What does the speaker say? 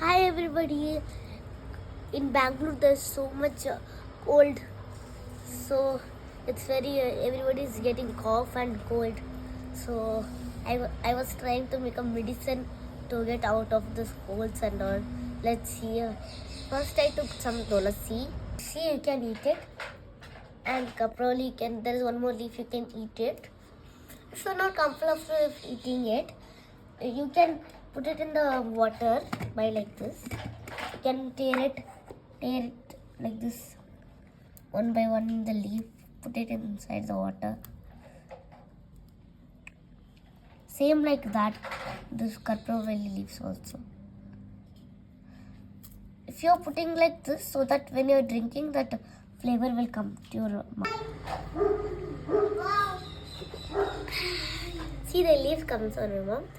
Hi everybody. In Bangalore there's so much cold, so it's very everybody is getting cough and cold. So I was trying to make a medicine to get out of this colds and all. Let's see. First I took some tulasi. See, you can eat it, and kaproli you can. There is one more leaf, you can eat it. If you're not comfortable with eating it, you can put it in the water by like this. You can tear it like this, one by one in the leaf. Put it inside the water. Same like that, this karproveli leaves also. If you're putting like this, so that when you're drinking, that flavor will come to your mouth. See, the leaf comes on your mouth.